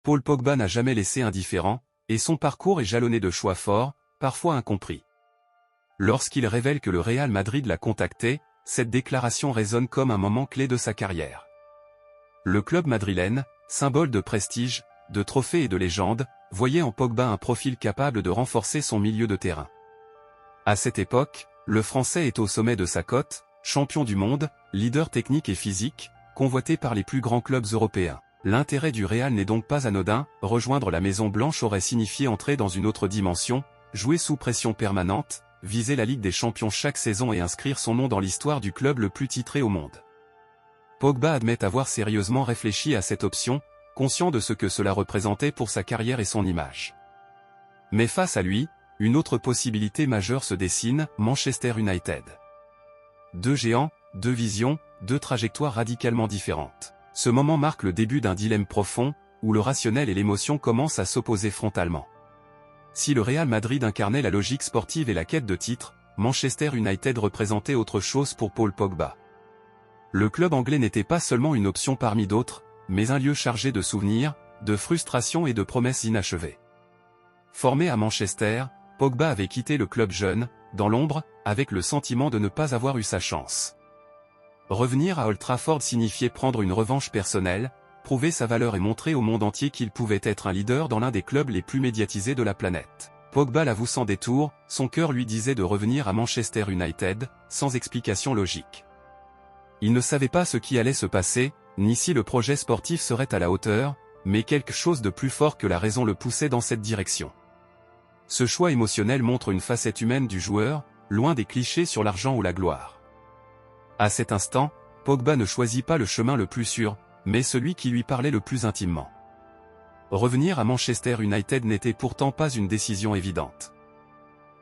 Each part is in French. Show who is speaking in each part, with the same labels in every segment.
Speaker 1: Paul Pogba n'a jamais laissé indifférent, et son parcours est jalonné de choix forts, parfois incompris. Lorsqu'il révèle que le Real Madrid l'a contacté, cette déclaration résonne comme un moment clé de sa carrière. Le club madrilène, symbole de prestige, de trophées et de légende, voyait en Pogba un profil capable de renforcer son milieu de terrain. À cette époque, le Français est au sommet de sa cote, champion du monde, leader technique et physique, convoité par les plus grands clubs européens. L'intérêt du Real n'est donc pas anodin, rejoindre la Maison Blanche aurait signifié entrer dans une autre dimension, jouer sous pression permanente, viser la Ligue des Champions chaque saison et inscrire son nom dans l'histoire du club le plus titré au monde. Pogba admet avoir sérieusement réfléchi à cette option, conscient de ce que cela représentait pour sa carrière et son image. Mais face à lui, une autre possibilité majeure se dessine, Manchester United. Deux géants, deux visions, deux trajectoires radicalement différentes. Ce moment marque le début d'un dilemme profond, où le rationnel et l'émotion commencent à s'opposer frontalement. Si le Real Madrid incarnait la logique sportive et la quête de titre, Manchester United représentait autre chose pour Paul Pogba. Le club anglais n'était pas seulement une option parmi d'autres, mais un lieu chargé de souvenirs, de frustrations et de promesses inachevées. Formé à Manchester, Pogba avait quitté le club jeune, dans l'ombre, avec le sentiment de ne pas avoir eu sa chance. Revenir à Old Trafford signifiait prendre une revanche personnelle, prouver sa valeur et montrer au monde entier qu'il pouvait être un leader dans l'un des clubs les plus médiatisés de la planète. Pogba l'avoue sans détour, son cœur lui disait de revenir à Manchester United, sans explication logique. Il ne savait pas ce qui allait se passer, ni si le projet sportif serait à la hauteur, mais quelque chose de plus fort que la raison le poussait dans cette direction. Ce choix émotionnel montre une facette humaine du joueur, loin des clichés sur l'argent ou la gloire. À cet instant, Pogba ne choisit pas le chemin le plus sûr, mais celui qui lui parlait le plus intimement. Revenir à Manchester United n'était pourtant pas une décision évidente.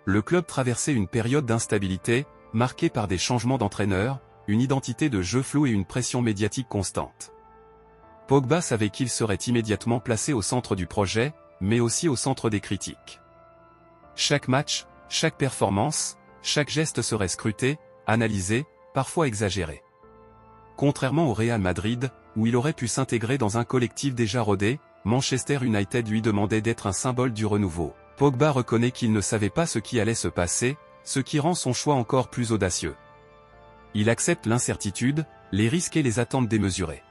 Speaker 1: Le club traversait une période d'instabilité, marquée par des changements d'entraîneur, une identité de jeu floue et une pression médiatique constante. Pogba savait qu'il serait immédiatement placé au centre du projet, mais aussi au centre des critiques. Chaque match, chaque performance, chaque geste serait scruté, analysé, parfois exagéré. Contrairement au Real Madrid, où il aurait pu s'intégrer dans un collectif déjà rodé, Manchester United lui demandait d'être un symbole du renouveau. Pogba reconnaît qu'il ne savait pas ce qui allait se passer, ce qui rend son choix encore plus audacieux. Il accepte l'incertitude, les risques et les attentes démesurées.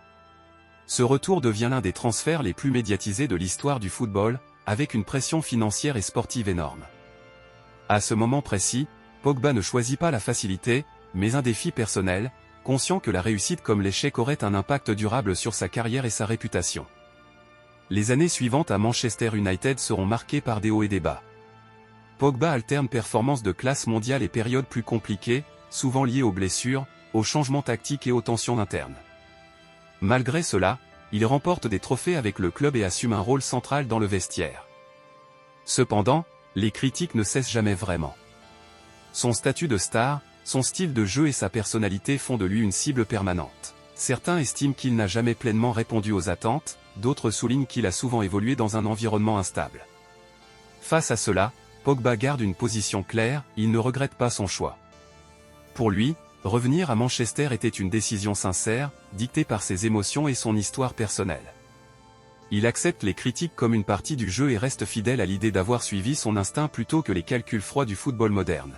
Speaker 1: Ce retour devient l'un des transferts les plus médiatisés de l'histoire du football, avec une pression financière et sportive énorme. À ce moment précis, Pogba ne choisit pas la facilité, mais un défi personnel, conscient que la réussite comme l'échec aurait un impact durable sur sa carrière et sa réputation. Les années suivantes à Manchester United seront marquées par des hauts et des bas. Pogba alterne performances de classe mondiale et périodes plus compliquées, souvent liées aux blessures, aux changements tactiques et aux tensions internes. Malgré cela, il remporte des trophées avec le club et assume un rôle central dans le vestiaire. Cependant, les critiques ne cessent jamais vraiment. Son statut de star, son style de jeu et sa personnalité font de lui une cible permanente. Certains estiment qu'il n'a jamais pleinement répondu aux attentes, d'autres soulignent qu'il a souvent évolué dans un environnement instable. Face à cela, Pogba garde une position claire, il ne regrette pas son choix. Pour lui, revenir à Manchester était une décision sincère, dictée par ses émotions et son histoire personnelle. Il accepte les critiques comme une partie du jeu et reste fidèle à l'idée d'avoir suivi son instinct plutôt que les calculs froids du football moderne.